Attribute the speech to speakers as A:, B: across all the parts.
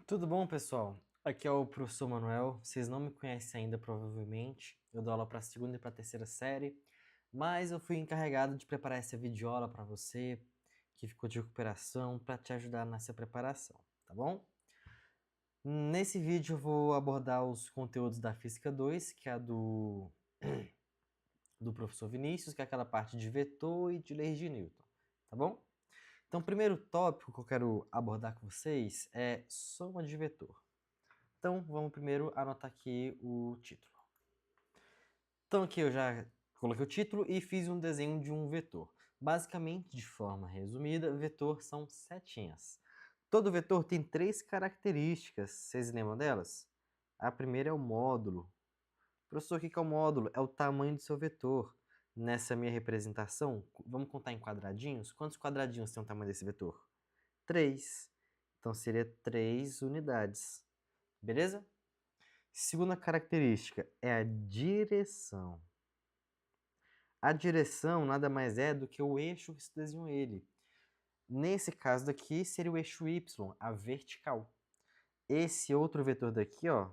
A: Tudo bom, pessoal? Aqui é o professor Manuel. Vocês não me conhecem ainda, provavelmente. Eu dou aula para a segunda e para a terceira série, mas eu fui encarregado de preparar essa videoaula para você, que ficou de recuperação, para te ajudar nessa preparação, tá bom? Nesse vídeo eu vou abordar os conteúdos da Física 2, que é a do professor Vinícius, que é aquela parte de vetor e de leis de Newton, tá bom? Então, o primeiro tópico que eu quero abordar com vocês é soma de vetor. Então, vamos primeiro anotar aqui o título. Então, aqui eu já coloquei o título e fiz um desenho de um vetor. Basicamente, de forma resumida, vetor são setinhas. Todo vetor tem 3 características, vocês lembram delas? A primeira é o módulo. Professor, o que é o módulo? É o tamanho do seu vetor. Nessa minha representação, vamos contar em quadradinhos? Quantos quadradinhos tem o tamanho desse vetor? 3. Então, seria 3 unidades. Beleza? Segunda característica é a direção. A direção nada mais é do que o eixo que se desenhou ele. Nesse caso daqui, seria o eixo Y, a vertical. Esse outro vetor daqui, ó,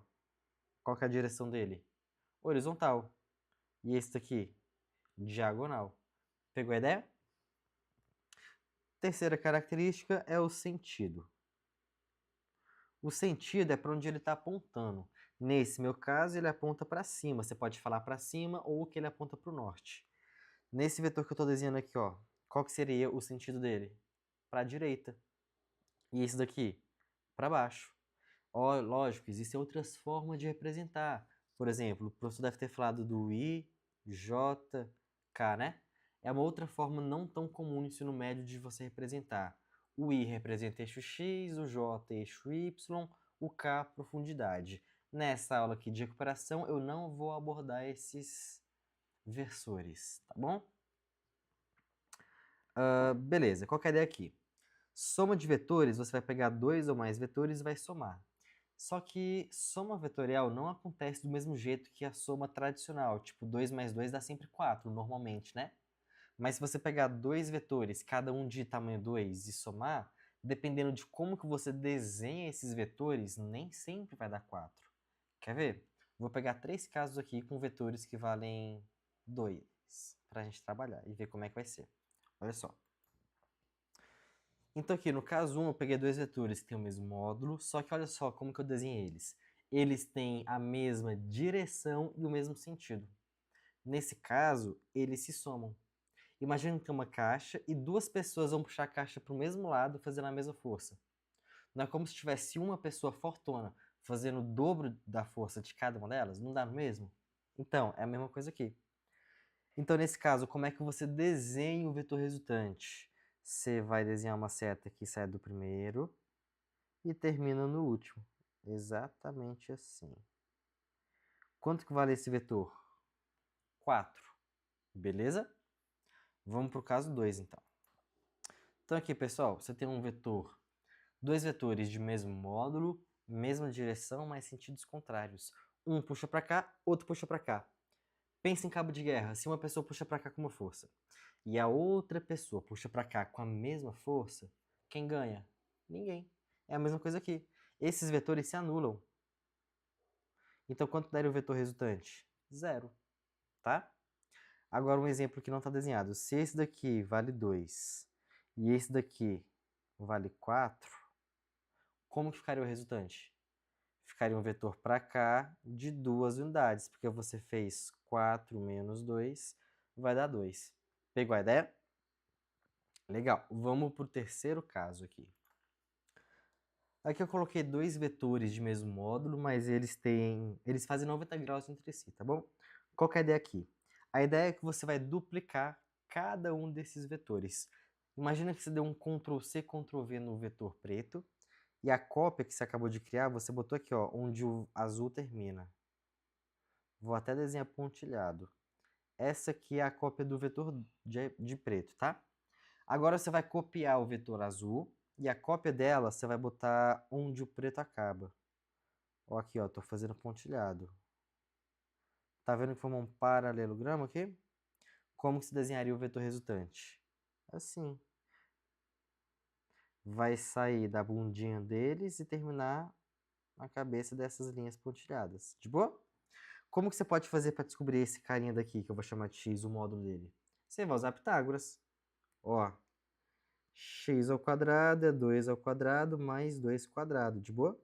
A: qual que é a direção dele? Horizontal. E esse daqui? Diagonal. Pegou a ideia? Terceira característica é o sentido. O sentido é para onde ele está apontando. Nesse meu caso, ele aponta para cima. Você pode falar para cima ou que ele aponta para o norte. Nesse vetor que eu estou desenhando aqui, ó, qual que seria o sentido dele? Para a direita. E esse daqui? Para baixo. Ó, lógico, existem outras formas de representar. Por exemplo, o professor deve ter falado do I, J, K, né? É uma outra forma não tão comum no ensino médio de você representar. O I representa eixo X, o J eixo Y, o K profundidade. Nessa aula aqui de recuperação, eu não vou abordar esses versores, tá bom? Beleza, qual que é a ideia aqui? Soma de vetores, você vai pegar 2 ou mais vetores e vai somar. Só que soma vetorial não acontece do mesmo jeito que a soma tradicional, tipo 2 mais 2 dá sempre 4, normalmente, né? Mas se você pegar 2 vetores, cada um de tamanho 2, e somar, dependendo de como que você desenha esses vetores, nem sempre vai dar 4. Quer ver? Vou pegar 3 casos aqui com vetores que valem 2, para a gente trabalhar e ver como é que vai ser. Olha só. Então aqui, no caso 1, eu peguei 2 vetores que têm o mesmo módulo, só que olha só como que eu desenhei eles. Eles têm a mesma direção e o mesmo sentido. Nesse caso, eles se somam. Imagina que tem uma caixa e 2 pessoas vão puxar a caixa para o mesmo lado, fazendo a mesma força. Não é como se tivesse uma pessoa fortuna fazendo o dobro da força de cada uma delas? Não dá no mesmo? Então, é a mesma coisa aqui. Então, nesse caso, como é que você desenha o vetor resultante? Você vai desenhar uma seta que sai do primeiro e termina no último. Exatamente assim. Quanto que vale esse vetor? 4. Beleza? Vamos para o caso 2, então. Então aqui, pessoal, você tem um vetor, 2 vetores de mesmo módulo, mesma direção, mas sentidos contrários. Um puxa para cá, outro puxa para cá. Pensa em cabo de guerra. Se uma pessoa puxa para cá com uma força e a outra pessoa puxa para cá com a mesma força, quem ganha? Ninguém. É a mesma coisa aqui. Esses vetores se anulam. Então, quanto daria o vetor resultante? 0. Tá? Agora, um exemplo que não está desenhado. Se esse daqui vale 2 e esse daqui vale 4, como que ficaria o resultante? Ficaria um vetor para cá de 2 unidades, porque você fez 4 menos 2, vai dar 2. Pegou a ideia? Legal. Vamos para o terceiro caso aqui. Aqui eu coloquei 2 vetores de mesmo módulo, mas eles fazem 90 graus entre si, tá bom? Qual que é a ideia aqui? A ideia é que você vai duplicar cada um desses vetores. Imagina que você deu um Ctrl+C, Ctrl+V no vetor preto, e a cópia que você acabou de criar, você botou aqui, ó, onde o azul termina. Vou até desenhar pontilhado. Essa aqui é a cópia do vetor de preto, tá? Agora você vai copiar o vetor azul, e a cópia dela você vai botar onde o preto acaba. Ó, aqui, ó, tô fazendo pontilhado. Tá vendo que formou um paralelogramo aqui? Como que se desenharia o vetor resultante? Assim. Vai sair da bundinha deles e terminar na cabeça dessas linhas pontilhadas. De boa? Como que você pode fazer para descobrir esse carinha daqui, que eu vou chamar de x, o módulo dele? Você vai usar Pitágoras. Ó, x ao quadrado é 2 ao quadrado mais 2 quadrado. De boa?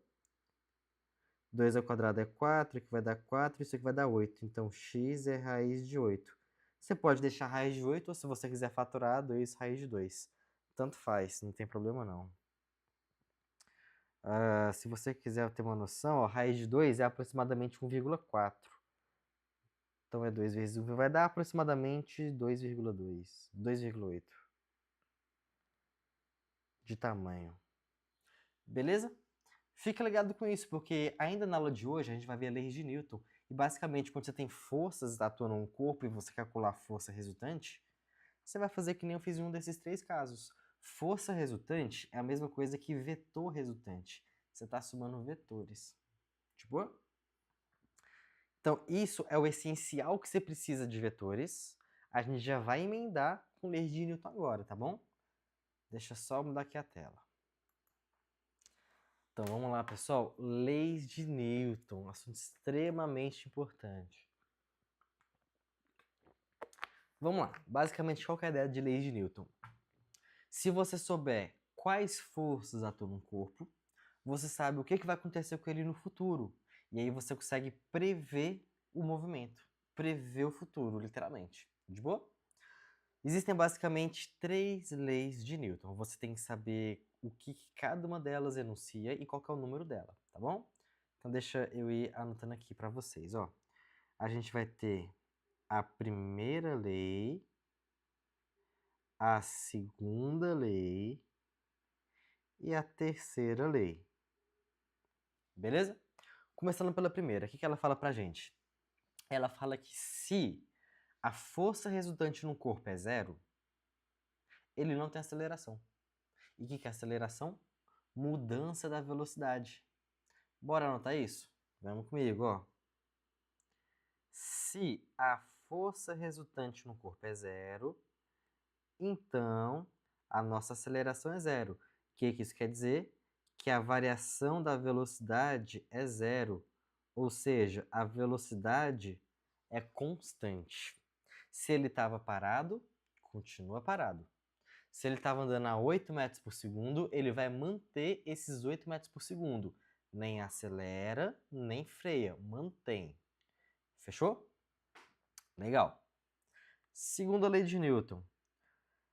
A: 2 ao quadrado é 4, que vai dar 4, isso aqui vai dar 8. Então, x é raiz de 8. Você pode deixar raiz de 8, ou se você quiser fatorar, 2 raiz de 2. Tanto faz, não tem problema não. Se você quiser ter uma noção, ó, raiz de 2 é aproximadamente 1,4. Então, é 2 vezes 1, vai dar aproximadamente 2,2, 2,8 de tamanho. Beleza? Fica ligado com isso, porque ainda na aula de hoje a gente vai ver a lei de Newton. E basicamente, quando você tem forças atuando no corpo e você calcular a força resultante, você vai fazer que nem eu fiz em um desses 3 casos. Força resultante é a mesma coisa que vetor resultante. Você está somando vetores. De boa? Então, isso é o essencial que você precisa de vetores. A gente já vai emendar com lei de Newton agora, tá bom? Deixa eu só mudar aqui a tela. Então, vamos lá, pessoal. Leis de Newton, assunto extremamente importante. Vamos lá. Basicamente, qual que é a ideia de leis de Newton? Se você souber quais forças atuam no corpo, você sabe o que vai acontecer com ele no futuro. E aí você consegue prever o movimento, prever o futuro, literalmente. De boa? Existem basicamente 3 leis de Newton. Você tem que saber o que cada uma delas enuncia e qual que é o número dela, tá bom? Então deixa eu ir anotando aqui para vocês, ó. A gente vai ter a primeira lei, a segunda lei e a terceira lei. Beleza? Começando pela primeira, o que ela fala pra gente? Ela fala que se a força resultante no corpo é 0, ele não tem aceleração. E o que é aceleração? Mudança da velocidade. Bora anotar isso? Vamos comigo, ó. Se a força resultante no corpo é 0, então a nossa aceleração é 0. O que isso quer dizer? Que a variação da velocidade é 0. Ou seja, a velocidade é constante. Se ele estava parado, continua parado. Se ele estava andando a 8 metros por segundo, ele vai manter esses 8 metros por segundo. Nem acelera, nem freia. Mantém. Fechou? Legal. Segunda lei de Newton.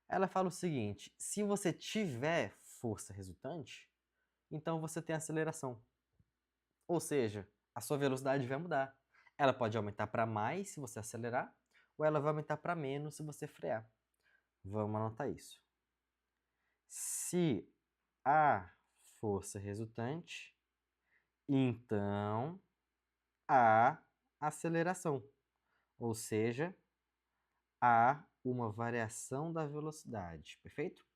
A: Ela fala o seguinte: se você tiver força resultante, então você tem aceleração. Ou seja, a sua velocidade vai mudar. Ela pode aumentar para mais se você acelerar, ou ela vai aumentar para menos se você frear. Vamos anotar isso. Se há força resultante, então há aceleração. Ou seja, há uma variação da velocidade, perfeito?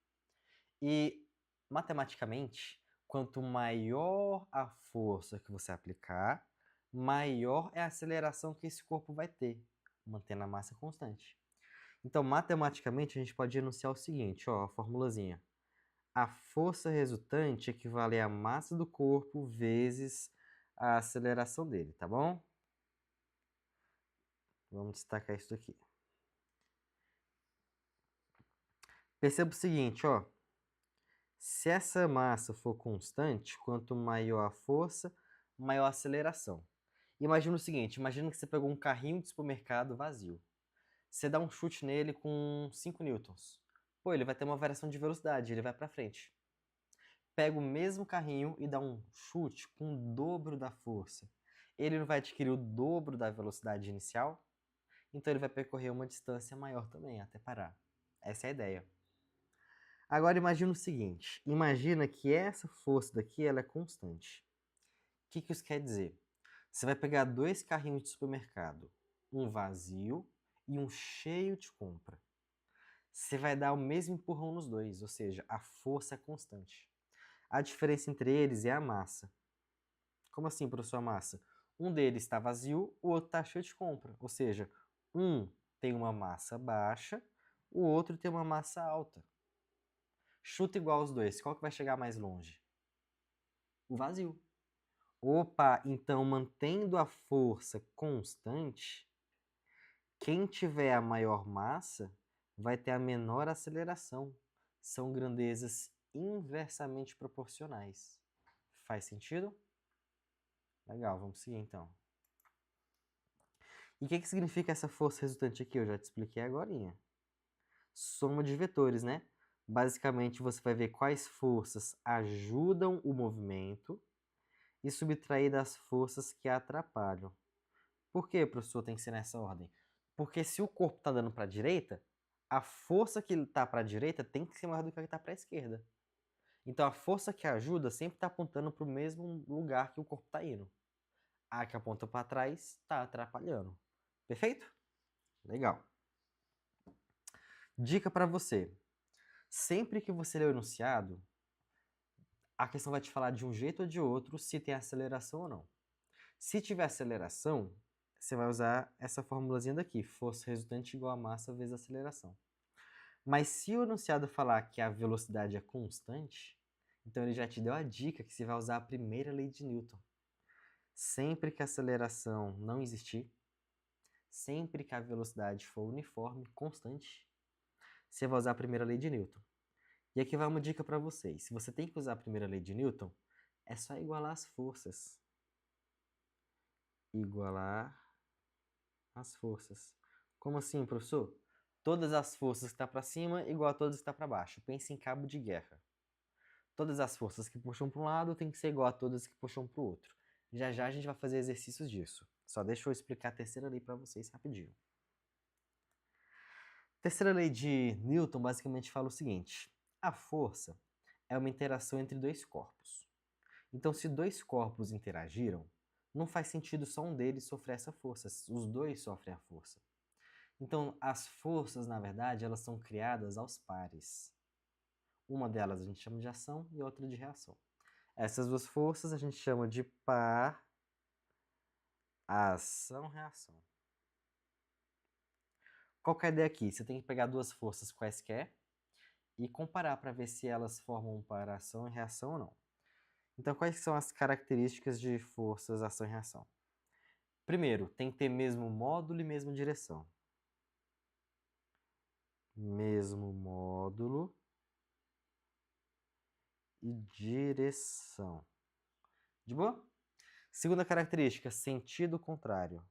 A: E, matematicamente, quanto maior a força que você aplicar, maior é a aceleração que esse corpo vai ter, mantendo a massa constante. Então, matematicamente, a gente pode enunciar o seguinte, ó, a formulazinha. A força resultante equivale à massa do corpo vezes a aceleração dele, tá bom? Vamos destacar isso aqui. Perceba o seguinte, ó. Se essa massa for constante, quanto maior a força, maior a aceleração. Imagina o seguinte, imagina que você pegou um carrinho de supermercado vazio. Você dá um chute nele com 5 newtons. Pô, ele vai ter uma variação de velocidade, ele vai para frente. Pega o mesmo carrinho e dá um chute com o dobro da força. Ele não vai adquirir o dobro da velocidade inicial? Então ele vai percorrer uma distância maior também, até parar. Essa é a ideia. Agora imagina o seguinte, imagina que essa força daqui ela é constante. O que isso quer dizer? Você vai pegar 2 carrinhos de supermercado, um vazio e um cheio de compra. Você vai dar o mesmo empurrão nos dois, ou seja, a força é constante. A diferença entre eles é a massa. Como assim, professor, a massa? Um deles está vazio, o outro está cheio de compra. Ou seja, um tem uma massa baixa, o outro tem uma massa alta. Chuta igual aos dois, qual que vai chegar mais longe? O vazio. Opa, então mantendo a força constante, quem tiver a maior massa vai ter a menor aceleração. São grandezas inversamente proporcionais. Faz sentido? Legal, vamos seguir então. E o que significa essa força resultante aqui? Eu já te expliquei agorinha. Soma de vetores, né? Basicamente, você vai ver quais forças ajudam o movimento e subtrair das forças que atrapalham. Por que, professor, tem que ser nessa ordem? Porque se o corpo está dando para a direita, a força que está para a direita tem que ser maior do que a que está para a esquerda. Então, a força que ajuda sempre está apontando para o mesmo lugar que o corpo está indo. A que aponta para trás está atrapalhando. Perfeito? Legal. Dica para você. Sempre que você ler o enunciado, a questão vai te falar de um jeito ou de outro se tem aceleração ou não. Se tiver aceleração, você vai usar essa formulazinha daqui, força resultante igual a massa vezes aceleração. Mas se o enunciado falar que a velocidade é constante, então ele já te deu a dica que você vai usar a primeira lei de Newton. Sempre que a aceleração não existir, sempre que a velocidade for uniforme, constante, você vai usar a primeira lei de Newton. E aqui vai uma dica para vocês. Se você tem que usar a primeira lei de Newton, é só igualar as forças. Igualar as forças. Como assim, professor? Todas as forças que estão para cima igual a todas que estão para baixo. Pense em cabo de guerra. Todas as forças que puxam para um lado tem que ser igual a todas que puxam para o outro. Já já a gente vai fazer exercícios disso. Só deixa eu explicar a terceira lei para vocês rapidinho. A terceira lei de Newton basicamente fala o seguinte: a força é uma interação entre dois corpos. Então, se dois corpos interagiram, não faz sentido só um deles sofrer essa força, os dois sofrem a força. Então, as forças, na verdade, elas são criadas aos pares. Uma delas a gente chama de ação e outra de reação. Essas duas forças a gente chama de par, ação, reação. Qual que é a ideia aqui? Você tem que pegar duas forças quaisquer e comparar para ver se elas formam um par, ação e reação ou não. Então, quais são as características de forças, ação e reação? Primeiro, tem que ter mesmo módulo e mesma direção. Mesmo módulo e direção. De boa? Segunda característica, sentido contrário.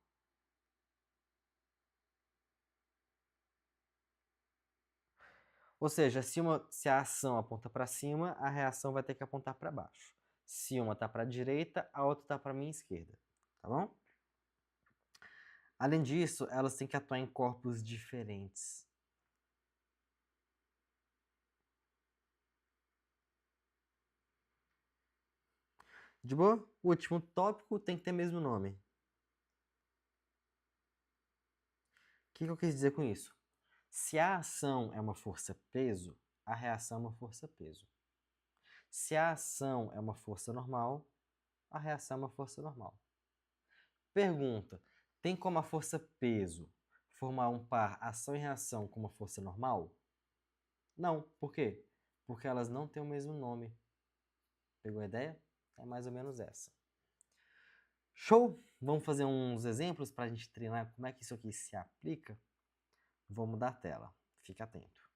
A: Ou seja, se a ação aponta para cima, a reação vai ter que apontar para baixo. Se uma está para a direita, a outra está para a minha esquerda. Tá bom? Além disso, elas têm que atuar em corpos diferentes. De boa? O último tópico tem que ter mesmo nome. O que eu quis dizer com isso? Se a ação é uma força-peso, a reação é uma força-peso. Se a ação é uma força normal, a reação é uma força normal. Pergunta: tem como a força-peso formar um par ação e reação com uma força normal? Não. Por quê? Porque elas não têm o mesmo nome. Pegou a ideia? É mais ou menos essa. Show? Vamos fazer uns exemplos para a gente treinar como é que isso aqui se aplica? Vou mudar a tela. Fique atento.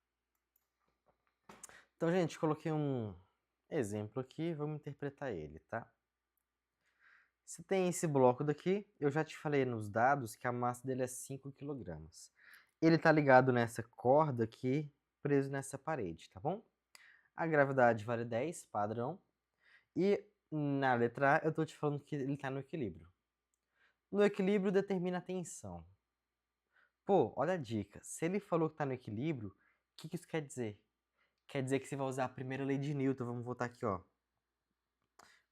A: Então, gente, coloquei um exemplo aqui, vamos interpretar ele, tá? Se tem esse bloco daqui, eu já te falei nos dados que a massa dele é 5 kg. Ele está ligado nessa corda aqui, preso nessa parede, tá bom? A gravidade vale 10, padrão. E na letra A eu estou te falando que ele está no equilíbrio. No equilíbrio determina a tensão. Pô, olha a dica. Se ele falou que está no equilíbrio, o que isso quer dizer? Quer dizer que você vai usar a primeira lei de Newton. Vamos voltar aqui, ó.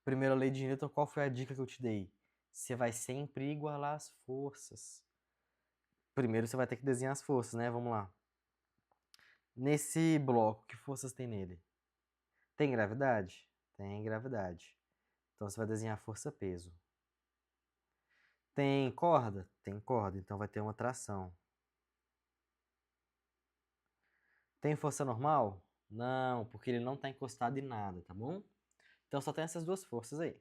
A: Primeira lei de Newton, qual foi a dica que eu te dei? Você vai sempre igualar as forças. Primeiro você vai ter que desenhar as forças, né? Vamos lá. Nesse bloco, que forças tem nele? Tem gravidade? Tem gravidade. Então você vai desenhar força-peso. Tem corda? Tem corda, então vai ter uma tração. Tem força normal? Não, porque ele não está encostado em nada, tá bom? Então só tem essas duas forças aí,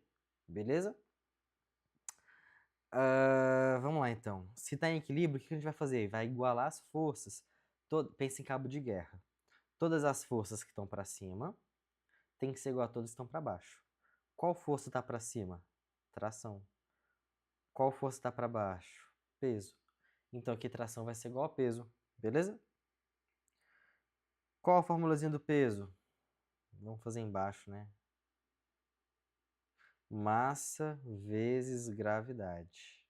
A: beleza? Vamos lá então. Se está em equilíbrio, o que a gente vai fazer? Vai igualar as forças. Pensa em cabo de guerra. Todas as forças que estão para cima tem que ser igual a todas que estão para baixo. Qual força está para cima? Tração. Qual força está para baixo? Peso. Então aqui tração vai ser igual a peso, beleza? Qual a formulazinha do peso? Vamos fazer embaixo, né? Massa vezes gravidade.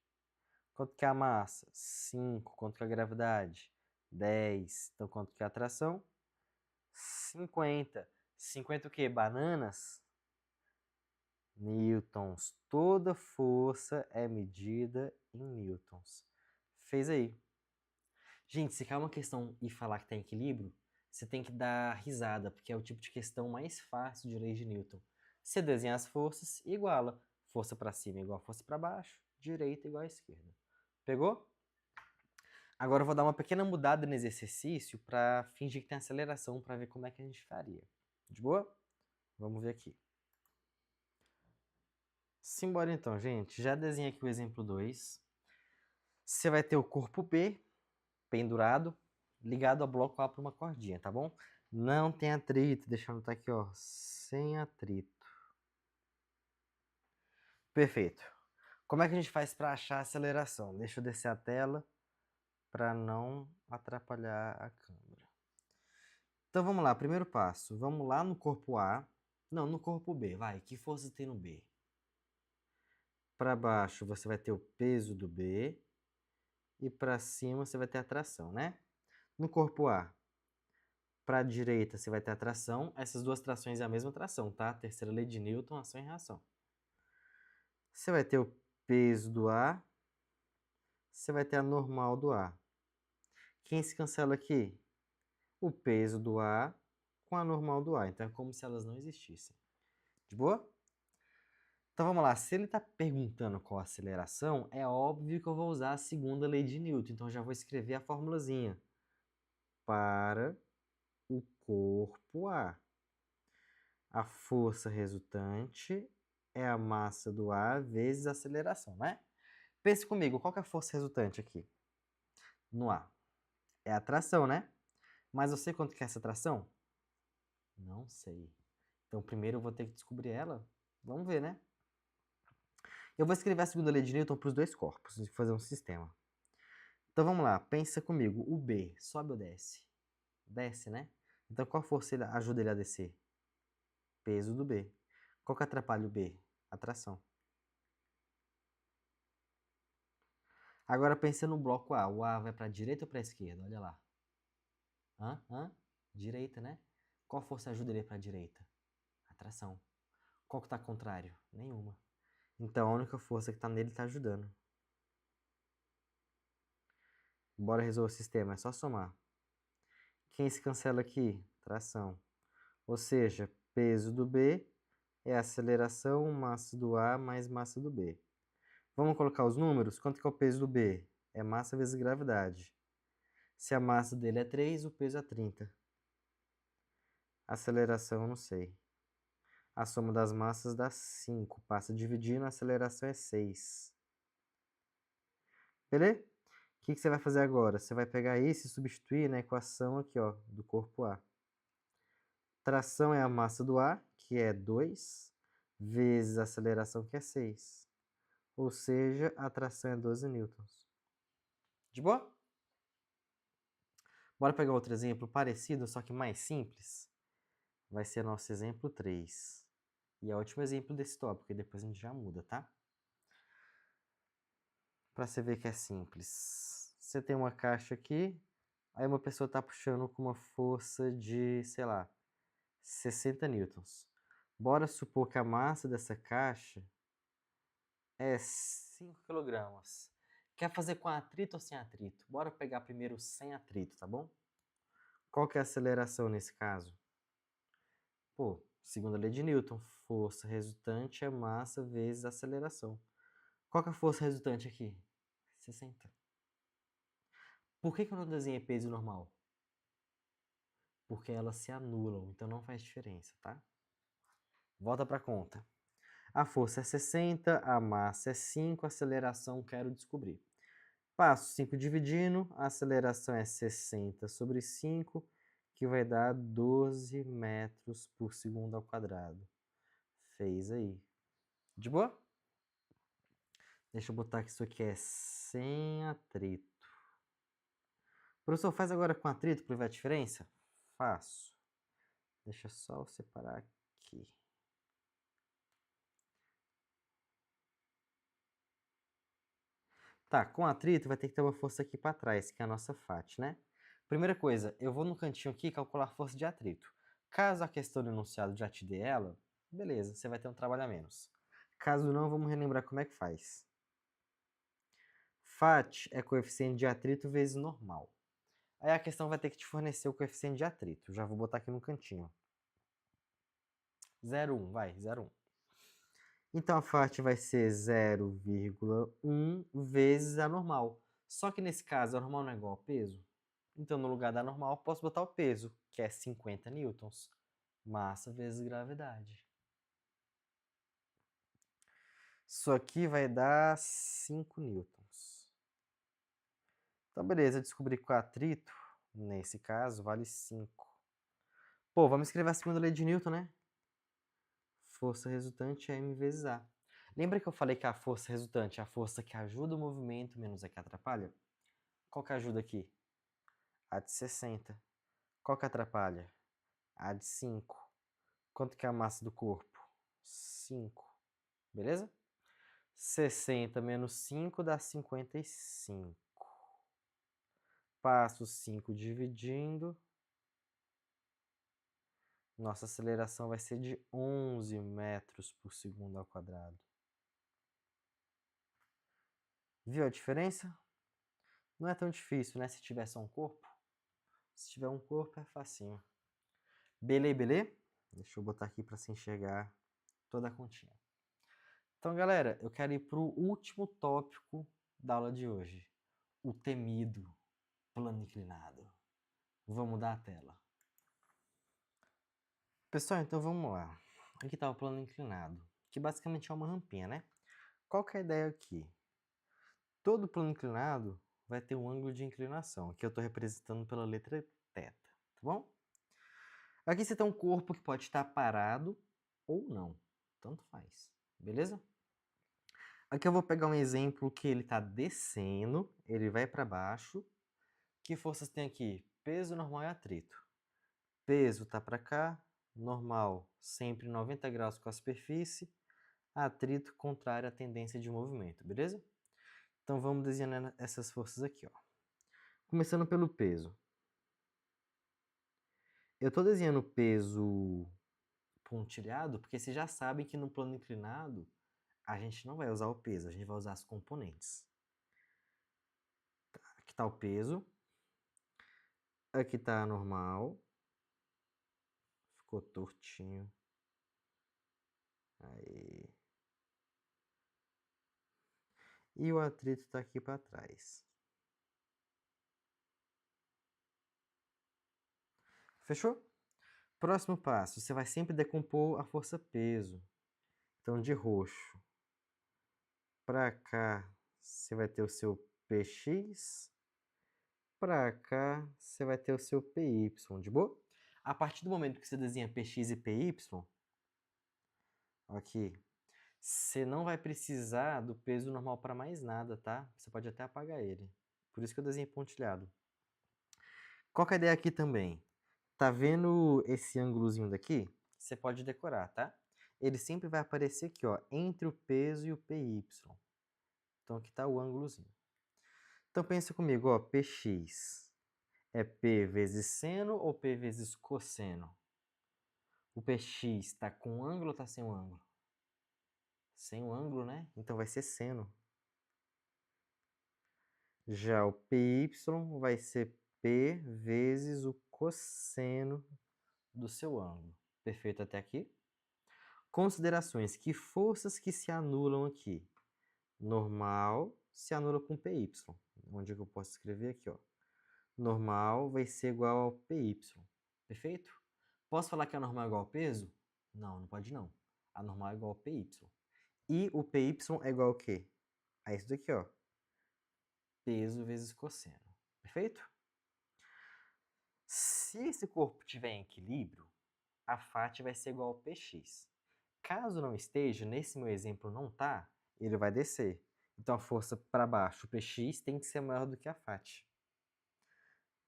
A: Quanto que é a massa? 5. Quanto que é a gravidade? 10. Então, quanto que é a atração? 50. 50 o quê? Bananas? Newtons. Toda força é medida em newtons. Fez aí. Gente, se cair uma questão e falar que está em equilíbrio, você tem que dar risada, porque é o tipo de questão mais fácil de leis de Newton. Você desenha as forças e iguala. Força para cima igual a força para baixo, direita igual a esquerda. Pegou? Agora eu vou dar uma pequena mudada nesse exercício para fingir que tem aceleração, para ver como é que a gente faria. De boa? Vamos ver aqui. Simbora então, gente. Já desenhei aqui o exemplo 2. Você vai ter o corpo B pendurado, ligado ao bloco A por uma cordinha, tá bom? Não tem atrito, deixa eu anotar aqui, ó, sem atrito. Perfeito. Como é que a gente faz para achar a aceleração? Deixa eu descer a tela para não atrapalhar a câmera. Então vamos lá, primeiro passo. Vamos lá no corpo A. Não, no corpo B, vai. Que força tem no B? Para baixo você vai ter o peso do B e para cima você vai ter a tração, né? No corpo A, para a direita você vai ter a tração. Essas duas trações é a mesma tração, tá? Terceira lei de Newton, ação e reação. Você vai ter o peso do A, você vai ter a normal do A. Quem se cancela aqui? O peso do A com a normal do A. Então é como se elas não existissem. De boa? Então vamos lá. Se ele está perguntando qual a aceleração, é óbvio que eu vou usar a segunda lei de Newton. Então já vou escrever a formulazinha. Para o corpo A. A força resultante é a massa do A vezes a aceleração, né? Pense comigo, qual que é a força resultante aqui? No A. É a tração, né? Mas eu sei quanto que é essa tração? Não sei. Então primeiro eu vou ter que descobrir ela. Vamos ver, né? Eu vou escrever a segunda lei de Newton para os dois corpos, e fazer um sistema. Então vamos lá, pensa comigo. O B, sobe ou desce? Desce, né? Então qual força ajuda ele a descer? Peso do B. Qual que atrapalha o B? A tração. Agora pensa no bloco A. O A vai para a direita ou para a esquerda? Olha lá. Direita, né? Qual força ajuda ele para a direita? A tração. Qual que está contrário? Nenhuma. Então a única força que está nele está ajudando. Bora resolver o sistema, é só somar. Quem se cancela aqui? Tração. Ou seja, peso do B é a aceleração, massa do A mais massa do B. Vamos colocar os números? Quanto que é o peso do B? É massa vezes gravidade. Se a massa dele é 3, o peso é 30. Aceleração, eu não sei. A soma das massas dá 5. Passa dividindo, a aceleração é 6. Beleza? O que você vai fazer agora? Você vai pegar isso e substituir na equação aqui, ó, do corpo A. Tração é a massa do A, que é 2, vezes a aceleração, que é 6. Ou seja, a tração é 12 newtons. De boa? Bora pegar outro exemplo parecido, só que mais simples. Vai ser nosso exemplo 3. E é o último exemplo desse tópico, e depois a gente já muda, tá? Para você ver que é simples. Você tem uma caixa aqui, aí uma pessoa está puxando com uma força de, sei lá, 60 newtons. Bora supor que a massa dessa caixa é 5 kg. Quer fazer com atrito ou sem atrito? Bora pegar primeiro sem atrito, tá bom? Qual que é a aceleração nesse caso? Pô, segunda lei de Newton, força resultante é massa vezes aceleração. Qual que é a força resultante aqui? 60. Por que eu não desenhei peso normal? porque elas se anulam, então não faz diferença, tá? Volta para a conta. A força é 60, a massa é 5, a aceleração quero descobrir. Passo 5 dividindo, a aceleração é 60 sobre 5, que vai dar 12 metros por segundo ao quadrado. Fez aí. De boa? Deixa eu botar que isso aqui é sem atrito. Professor, faz agora com atrito para ver a diferença? Faço. Deixa só eu separar aqui. Tá, com atrito vai ter que ter uma força aqui para trás, que é a nossa FAT, né? Primeira coisa, eu vou no cantinho aqui calcular a força de atrito. Caso a questão do enunciado já te dê ela, beleza, você vai ter um trabalho a menos. Caso não, vamos relembrar como é que faz. FAT é coeficiente de atrito vezes normal. Aí a questão vai ter que te fornecer o coeficiente de atrito. Já vou botar aqui no cantinho. 0,1, vai, 0,1. Então a FAT vai ser 0,1 vezes a normal. Só que nesse caso a normal não é igual ao peso. Então no lugar da normal eu posso botar o peso, que é 50 newtons. Massa vezes gravidade. Isso aqui vai dar 5 newtons. Então beleza, eu descobri que o atrito, nesse caso, vale 5. Pô, vamos escrever a segunda lei de Newton, né? Força resultante é m vezes a. Lembra que eu falei que a força resultante é a força que ajuda o movimento menos a que atrapalha? Qual que ajuda aqui? A de 60. Qual que atrapalha? A de 5. Quanto que é a massa do corpo? 5. Beleza? 60 menos 5 dá 55. Passo 5 dividindo. Nossa aceleração vai ser de 11 metros por segundo ao quadrado. Viu a diferença? Não é tão difícil, né? Se tiver só um corpo. Se tiver um corpo, é facinho. Beleza? Deixa eu botar aqui para se enxergar toda a continha. Então, galera, eu quero ir para o último tópico da aula de hoje. O temido plano inclinado. Vou mudar a tela. Pessoal, então vamos lá. Aqui está o plano inclinado, que basicamente é uma rampinha, né? Qual que é a ideia aqui? Todo plano inclinado vai ter um ângulo de inclinação. Aqui eu estou representando pela letra θ, tá bom? Aqui você tem um corpo que pode estar parado ou não. Tanto faz. Beleza? Aqui eu vou pegar um exemplo que ele está descendo, ele vai para baixo. Que forças tem aqui? Peso, normal e atrito. Peso está para cá, normal sempre 90 graus com a superfície, atrito contrário à tendência de movimento, beleza? Então vamos desenhando essas forças aqui, ó. Começando pelo peso. Eu estou desenhando o peso pontilhado porque vocês já sabem que no plano inclinado a gente não vai usar o peso, a gente vai usar as componentes. Tá, aqui está o peso. Aqui está a normal. Ficou tortinho. Aí. E o atrito está aqui para trás. Fechou? Próximo passo, você vai sempre decompor a força peso. Então, de roxo para cá, você vai ter o seu Px. Para cá, você vai ter o seu Py, de boa? A partir do momento que você desenha Px e Py, aqui, você não vai precisar do peso normal para mais nada, tá? Você pode até apagar ele. Por isso que eu desenhei pontilhado. Qual que é a ideia aqui também? Tá vendo esse ângulozinho daqui? Você pode decorar, tá? Ele sempre vai aparecer aqui, ó, entre o peso e o PY. Então aqui está o ângulozinho. Então pensa comigo, ó, Px é P vezes seno ou P vezes cosseno? O Px está com ângulo ou está sem o ângulo? Sem o ângulo, né? Então vai ser seno. Já o Py vai ser P vezes o cosseno do seu ângulo. Perfeito até aqui? Considerações. Que forças que se anulam aqui? Normal se anula com PY. Onde é que eu posso escrever aqui, ó? Normal vai ser igual ao PY. Perfeito? Posso falar que a normal é igual ao peso? Não, não pode não. A normal é igual ao PY. E o PY é igual ao quê? A isso daqui, ó. Peso vezes cosseno. Perfeito? Se esse corpo estiver em equilíbrio, a FAT vai ser igual ao PX. Caso não esteja, nesse meu exemplo não tá, ele vai descer. Então a força para baixo, o PX, tem que ser maior do que a FAT.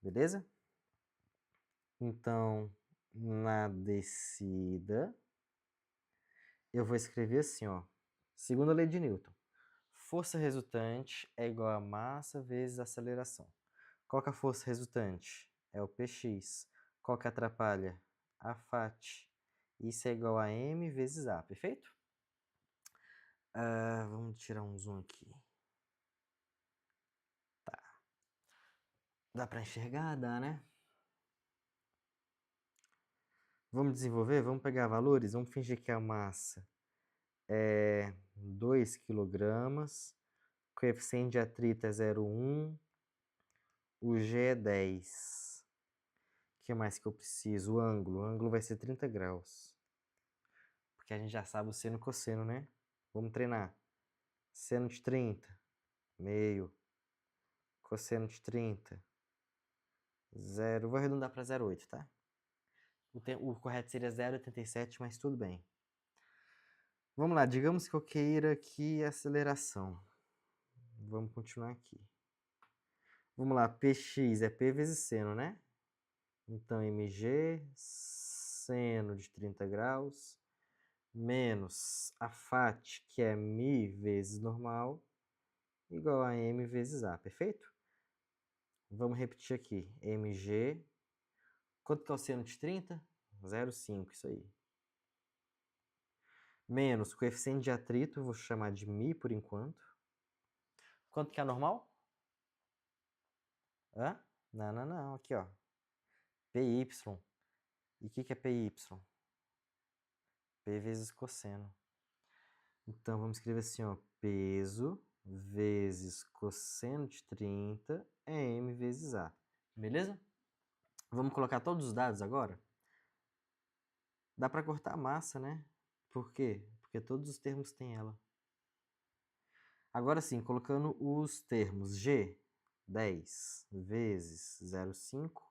A: Beleza? Então, na descida, eu vou escrever assim, ó. Segunda lei de Newton. Força resultante é igual a massa vezes aceleração. Qual que é a força resultante? É o Px. Qual que atrapalha? A FAT. Isso é igual a m vezes A, perfeito? Vamos tirar um zoom aqui. Tá. Dá para enxergar? Dá, né? Vamos desenvolver? Vamos pegar valores? Vamos fingir que a massa é 2 kg, o coeficiente de atrito é 0,1, o G é 10. O que mais que eu preciso? O ângulo vai ser 30 graus. Porque a gente já sabe o seno e cosseno, né? Vamos treinar. Seno de 30, meio. Cosseno de 30, 0. Vou arredondar para 0,8, tá? O correto seria 0,87, mas tudo bem. Vamos lá, digamos que eu queira aqui a aceleração. Vamos continuar aqui. Vamos lá, Px é P vezes seno, né? Então, mg, seno de 30 graus, menos a FAT, que é μ vezes normal, igual a m vezes A, perfeito? Vamos repetir aqui. mg, quanto que é o seno de 30? 0,5, isso aí. Menos coeficiente de atrito, vou chamar de μ por enquanto. Quanto que é normal? Hã? Não, não, não. Aqui, ó. PY. E o que é PY? P vezes cosseno. Então, vamos escrever assim, ó. Peso vezes cosseno de 30 é m vezes A. Beleza? Vamos colocar todos os dados agora? Dá para cortar a massa, né? Por quê? Porque todos os termos têm ela. Agora sim, colocando os termos G, 10 vezes 0,5,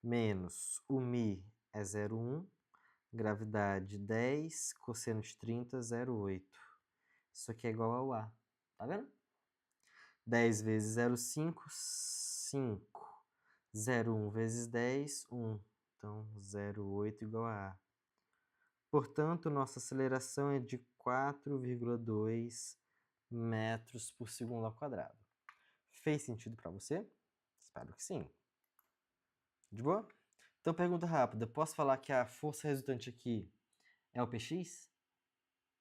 A: menos o μ é 0,1, gravidade 10, cosseno de 30, 0,8. Isso aqui é igual ao A. Tá vendo? 10 vezes 0,5, 5. 0,1 vezes 10, 1. Então, 0,8 igual a A. Portanto, nossa aceleração é de 4,2 metros por segundo ao quadrado. Fez sentido para você? Espero que sim. De boa? Então, pergunta rápida. Posso falar que a força resultante aqui é o Px?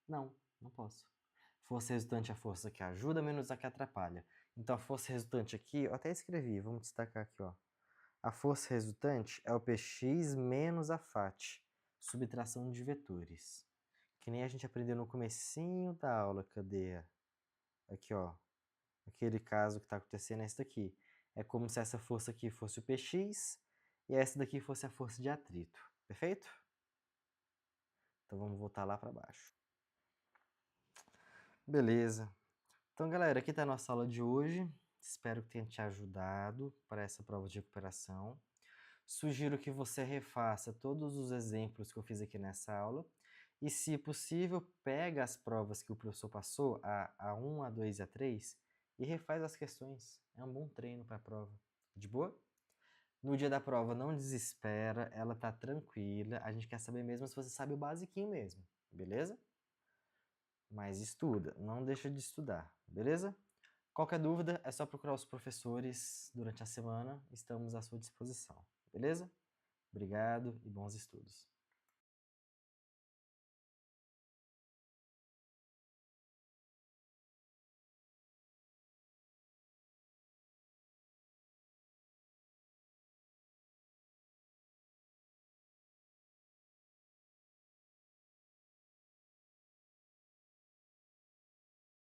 A: Não, não posso. Força resultante é a força que ajuda menos a que atrapalha. Então, a força resultante aqui, eu até escrevi, vamos destacar aqui, ó. A força resultante é o Px menos a FAT, subtração de vetores. Que nem a gente aprendeu no comecinho da aula, cadê? Aqui, ó. Aquele caso que está acontecendo é esse daqui. É como se essa força aqui fosse o Px e essa daqui fosse a força de atrito. Perfeito? Então vamos voltar lá para baixo. Beleza. Então, galera, aqui está a nossa aula de hoje. Espero que tenha te ajudado para essa prova de recuperação. Sugiro que você refaça todos os exemplos que eu fiz aqui nessa aula. E, se possível, pega as provas que o professor passou, a A1, A2 e A3, e refaz as questões. É um bom treino para a prova. De boa? No dia da prova, não desespera, ela tá tranquila. A gente quer saber mesmo se você sabe o basiquinho mesmo, beleza? Mas estuda, não deixa de estudar, beleza? Qualquer dúvida, é só procurar os professores durante a semana. Estamos à sua disposição, beleza? Obrigado e bons estudos.